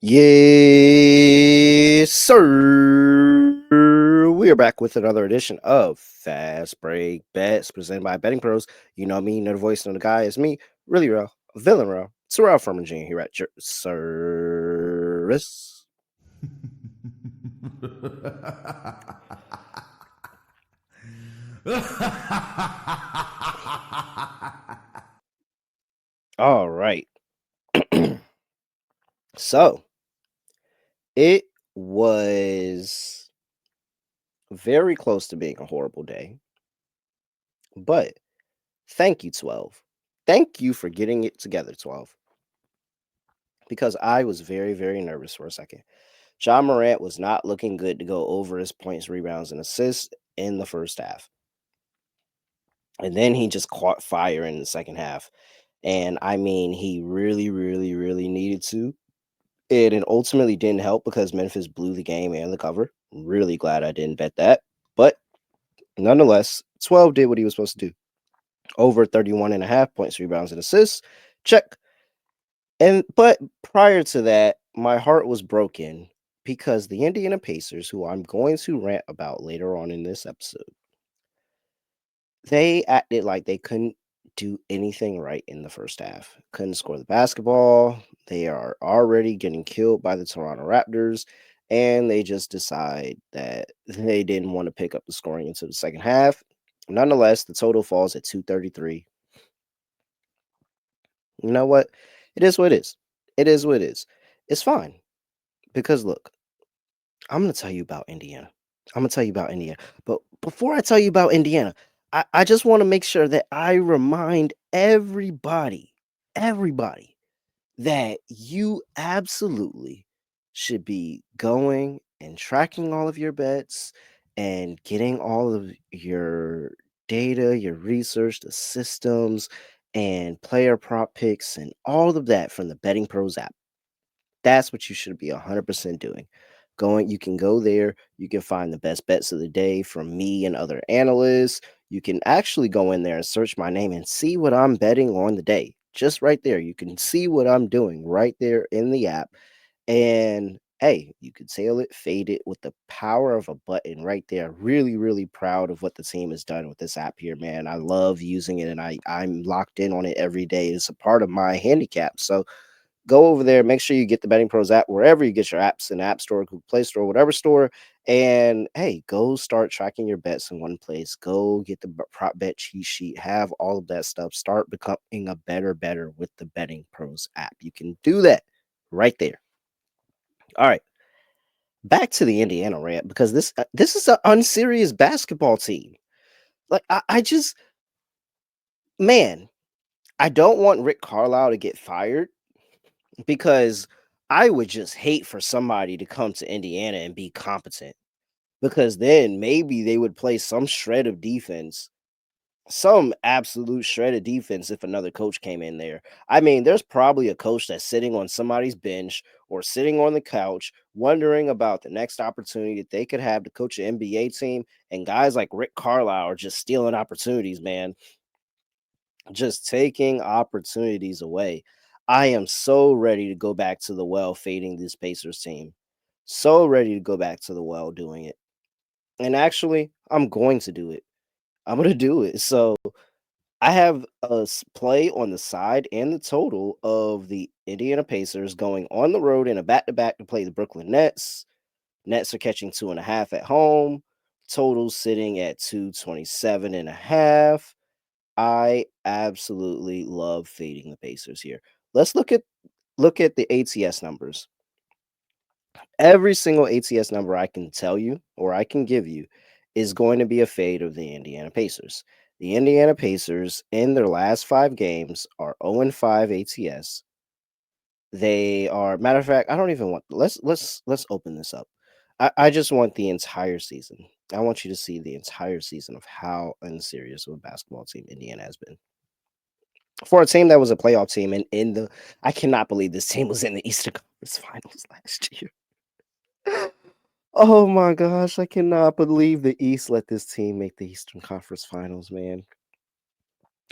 Yes, sir. We are back with another edition of Fast Break Bets presented by BettingPros. You know me, you know the voice, you know the guy. It's me, really real, villain real. Terrell from Jr. here at your service. All right. So it was very close to being a horrible day, but thank you, 12. Thank you for getting it together, 12. Because I was very, very nervous for a second. John Morant was not looking good to go over his points, rebounds, and assists in the first half. And then he just caught fire in the second half. And I mean, he really, really, really needed to. And it ultimately didn't help because Memphis blew the game and the cover. Really glad I didn't bet that. But nonetheless, 12 did what he was supposed to do. Over 31 and a half points, rebounds, and assists. Check. But prior to that, my heart was broken because the Indiana Pacers, who I'm going to rant about later on in this episode, they acted like they couldn't do anything right in the first half. Couldn't score the basketball. They are already getting killed by the Toronto Raptors, and they just decide that they didn't want to pick up the scoring into the second half. Nonetheless, the total falls at 233. You know what? It is what it is. It is what it is. It's fine because look, I'm gonna tell you about Indiana. I'm gonna tell you about Indiana. But before I tell you about Indiana, I just want to make sure that I remind everybody, that you absolutely should be going and tracking all of your bets and getting all of your data, your research, the systems, and player prop picks and all of that from the Betting Pros app. That's what you should be 100% doing. You can go there, you can find the best bets of the day from me and other analysts. You can actually go in there and search my name and see what I'm betting on the day. Just right there. You can see what I'm doing right there in the app. And hey, you can tail it, fade it with the power of a button right there. Really, really proud of what the team has done with this app here, man. I love using it and I'm locked in on it every day. It's a part of my handicap. So go over there, make sure you get the Betting Pros app wherever you get your apps in the App Store, Google Play Store, whatever store. And hey, go start tracking your bets in one place. Go get the prop bet cheat sheet, have all of that stuff. Start becoming a better with the Betting Pros app. You can do that right there. All right, back to the Indiana rant because this is an unserious basketball team. Like I just man, I don't want Rick Carlisle to get fired because I would just hate for somebody to come to Indiana and be competent because then maybe they would play some shred of defense, some absolute shred of defense if another coach came in there. I mean, there's probably a coach that's sitting on somebody's bench or sitting on the couch wondering about the next opportunity that they could have to coach an NBA team. And guys like Rick Carlisle are just stealing opportunities, man, just taking opportunities away. I am so ready to go back to the well fading this Pacers team. So ready to go back to the well doing it. And actually, I'm going to do it. I'm going to do it. So I have a play on the side and the total of the Indiana Pacers going on the road in a back to back to play the Brooklyn Nets. Nets are catching 2.5 at home. Total sitting at 227.5. I absolutely love fading the Pacers here. Let's look at the ATS numbers. Every single ATS number I can tell you or I can give you is going to be a fade of the Indiana Pacers. The Indiana Pacers in their last 5 games are 0-5 ATS. They are matter of fact, I don't even want let's open this up. I just want the entire season. I want you to see the entire season of how unserious of a basketball team Indiana has been. For a team that was a playoff team and in the I cannot believe this team was in the Eastern Conference Finals last year. Oh my gosh, I cannot believe the East let this team make the Eastern Conference Finals, man.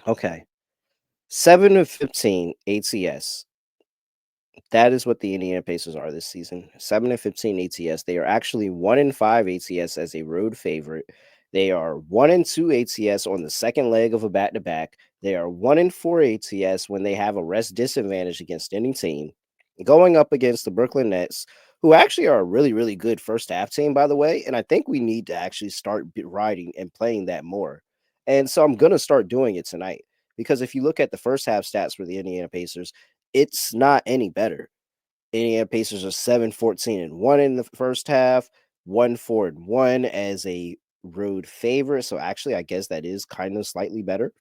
Okay. 7 of 15 ATS. That is what the Indiana Pacers are this season. 7-15 ATS. They are actually 1-5 ATS as a road favorite. They are 1-2 ATS on the second leg of a back-to-back. They are 1-4 ATS when they have a rest disadvantage against any team. Going up against the Brooklyn Nets, who actually are a really, really good first half team, by the way. And I think we need to actually start riding and playing that more. And so I'm going to start doing it tonight because if you look at the first half stats for the Indiana Pacers, it's not any better. Indiana Pacers are 7-14-1 in the first half, 1-4-1 as a road favorite. So actually, I guess that is kind of slightly better.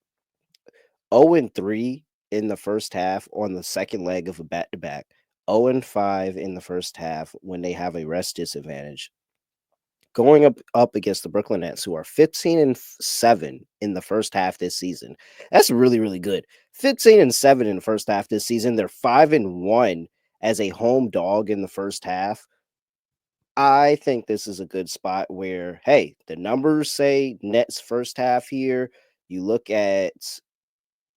0-3 in the first half on the second leg of a back to back. 0-5 in the first half when they have a rest disadvantage. Going up against the Brooklyn Nets, who are 15-7 in the first half this season. That's really, really good. 15-7 in the first half this season. They're 5-1 as a home dog in the first half. I think this is a good spot where, hey, the numbers say Nets first half here. You look at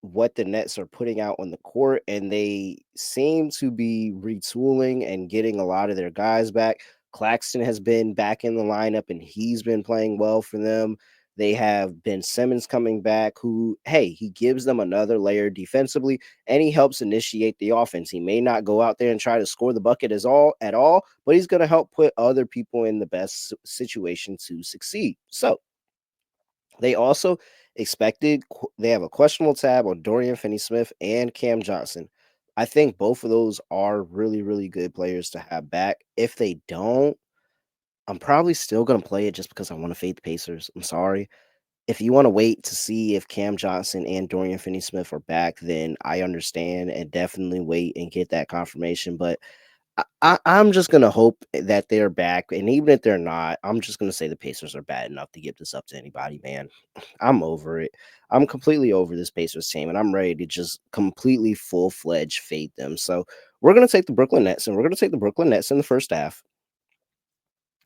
what the Nets are putting out on the court, and they seem to be retooling and getting a lot of their guys back. Claxton has been back in the lineup, and he's been playing well for them. They have Ben Simmons coming back, who, hey, he gives them another layer defensively, and he helps initiate the offense. He may not go out there and try to score the bucket at all, but he's going to help put other people in the best situation to succeed. So they also they have a questionable tab on Dorian Finney-Smith and Cam Johnson. I think both of those are really, really good players to have back. If they don't, I'm probably still gonna play it just because I want to fade the Pacers. I'm sorry. If you want to wait to see if Cam Johnson and Dorian Finney-Smith are back, then I understand and definitely wait and get that confirmation. But I'm just gonna hope that they're back, and even if they're not, I'm just gonna say the Pacers are bad enough to give this up to anybody, man. I'm over it. I'm completely over this Pacers team, and I'm ready to just completely full fledged fade them. So we're gonna take the Brooklyn Nets, and we're gonna take the Brooklyn Nets in the first half.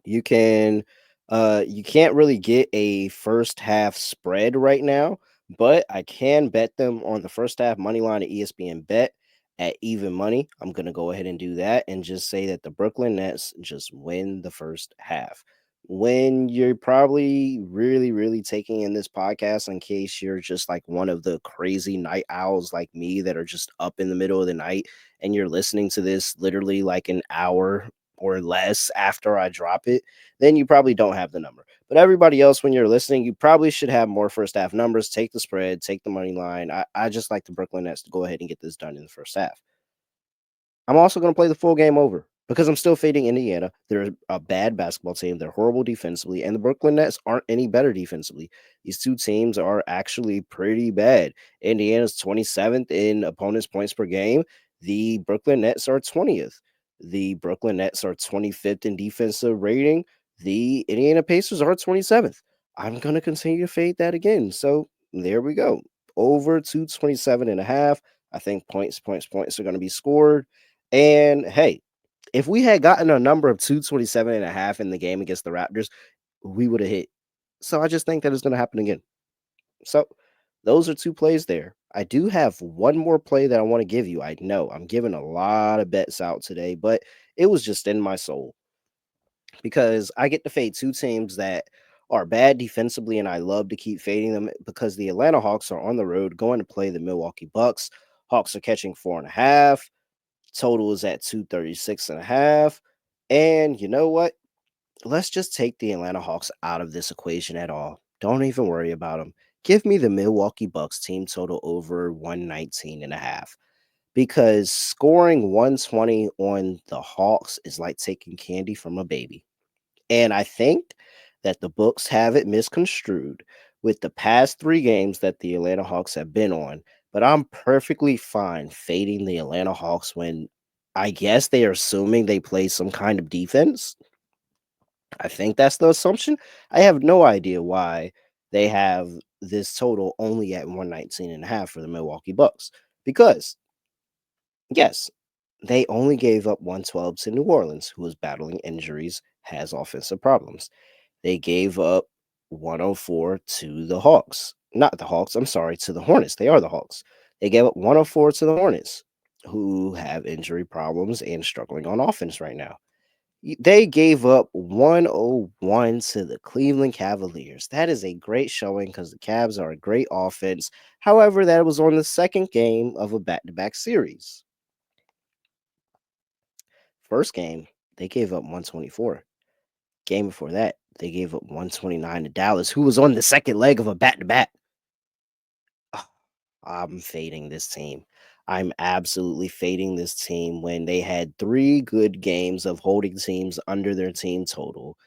You can you can't really get a first half spread right now, but I can bet them on the first half money line at ESPN bet at even money. I'm going to go ahead and do that and just say that the Brooklyn Nets just win the first half. When you're probably really, really taking in this podcast, in case you're just like one of the crazy night owls like me that are just up in the middle of the night and you're listening to this literally like an hour or less after I drop it, then you probably don't have the number. But everybody else, when you're listening, you probably should have more first half numbers. Take the spread, take the money line. I just like the Brooklyn Nets to go ahead and get this done in the first half. I'm also going to play the full game over because I'm still fading Indiana. They're a bad basketball team. They're horrible defensively, and the Brooklyn Nets aren't any better defensively. These two teams are actually pretty bad. Indiana's 27th in opponents' points per game. The Brooklyn Nets are 20th. The Brooklyn Nets are 25th in defensive rating. The Indiana Pacers are 27th. I'm going to continue to fade that again. So there we go. Over 227 and a half. I think points are going to be scored. And hey, if we had gotten a number of 227 and a half in the game against the Raptors, we would have hit. So I just think that is going to happen again. So those are two plays there. I do have one more play that I want to give you. I know I'm giving a lot of bets out today, but it was just in my soul because I get to fade two teams that are bad defensively, and I love to keep fading them because the Atlanta Hawks are on the road going to play the Milwaukee Bucks. Hawks are catching 4.5. Total is at 236 and a half. And you know what? Let's just take the Atlanta Hawks out of this equation at all. Don't even worry about them. Give me the Milwaukee Bucks team total over 119 and a half because scoring 120 on the Hawks is like taking candy from a baby. And I think that the books have it misconstrued with the past three games that the Atlanta Hawks have been on. But I'm perfectly fine fading the Atlanta Hawks when I guess they are assuming they play some kind of defense. I think that's the assumption. I have no idea why they have this total only at 119 and a half for the Milwaukee Bucks. Because, yes, they only gave up 112 to New Orleans, who is battling injuries, has offensive problems. They gave up 104 to the Hawks. Not the Hawks, I'm sorry, to the Hornets. They are the Hawks. They gave up 104 to the Hornets. who have injury problems and struggling on offense right now. They gave up 101 to the Cleveland Cavaliers. That is a great showing because the Cavs are a great offense. However, that was on the second game of a back to back series. First game, they gave up 124. Game before that, they gave up 129 to Dallas, who was on the second leg of a back to back. I'm fading this team. I'm absolutely fading this team when they had 3 good games of holding teams under their team total.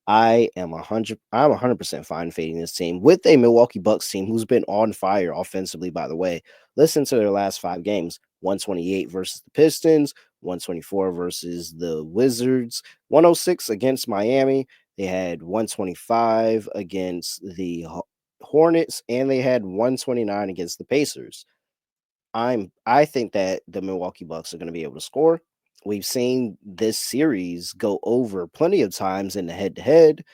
I'm 100% fine fading this team with a Milwaukee Bucks team who's been on fire offensively, by the way. Listen to their last 5 games. 128 versus the Pistons, 124 versus the Wizards, 106 against Miami. They had 125 against the Hornets, and they had 129 against the Pacers. I think that the Milwaukee Bucks are going to be able to score. We've seen this series go over plenty of times in the head to head.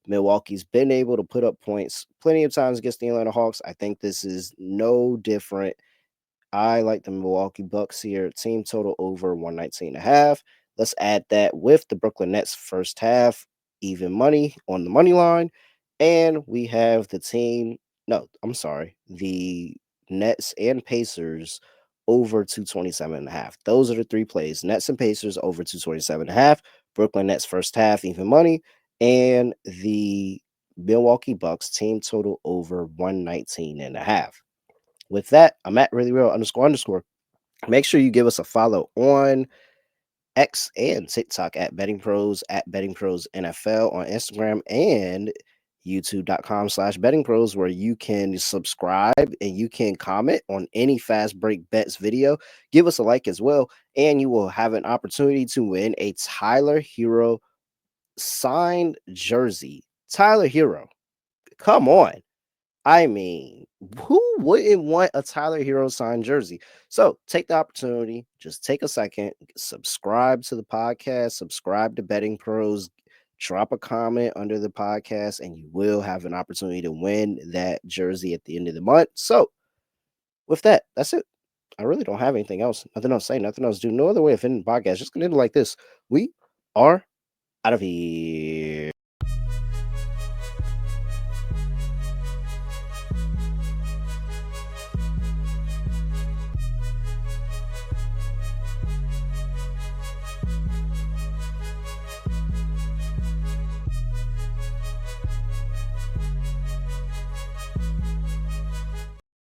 Milwaukee's been able to put up points plenty of times against the Atlanta Hawks. I think this is no different. I like the Milwaukee Bucks here. Team total over 119.5. Let's add that with the Brooklyn Nets first half, even money on the money line. And we have the team. No, I'm sorry. The Nets and Pacers over 227.5. Those are the 3 plays. Nets and Pacers over 227.5. Brooklyn Nets first half, even money. And the Milwaukee Bucks team total over 119.5. With that, I'm at really real underscore underscore. Make sure you give us a follow on X and TikTok at Betting Pros, at Betting Pros NFL on Instagram, and youtube.com/slash Betting Pros, where you can subscribe and you can comment on any fast break bets video. Give us a like as well, and you will have an opportunity to win a Tyler Hero signed jersey. Tyler Hero, come on. I mean, who wouldn't want a Tyler Hero signed jersey? So take the opportunity, just take a second, subscribe to the podcast, subscribe to Betting Pros, drop a comment under the podcast, and you will have an opportunity to win that jersey at the end of the month. So, with that, that's it. I really don't have anything else. Nothing else to say, nothing else to do. No other way of ending the podcast. Just gonna end it like this. We are out of here.